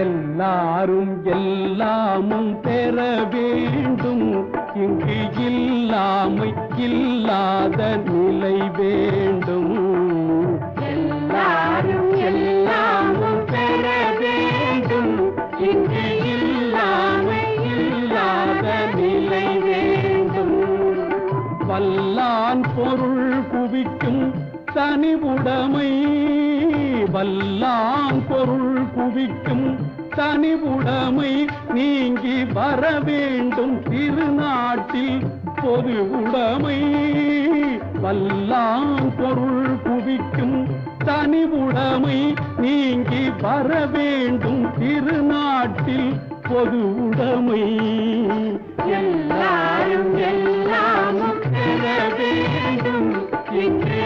எல்லாரும் எல்லாமும் பெற வேண்டும். இங்கு இல்லாமை இல்லாத நிலை வேண்டும். எல்லாரும் எல்லாமும் பெற வேண்டும். இங்கு இல்லாமை இல்லாத நிலை வேண்டும். வல்லான் பொருள் குவிக்கும் தனிவுடைமை, வல்லான் பொருள் குவிக்கும் தனிவுடைமை நீங்கி வர வேண்டும் திருநாட்டில் பொது உடைமை. வல்லான் பொருள் குவிக்கும் தனிவுடைமை நீங்கி வர வேண்டும் திருநாட்டில் பொது உடைமை. எல்லாரும் எல்லாமும் பெற வேண்டும். இங்கு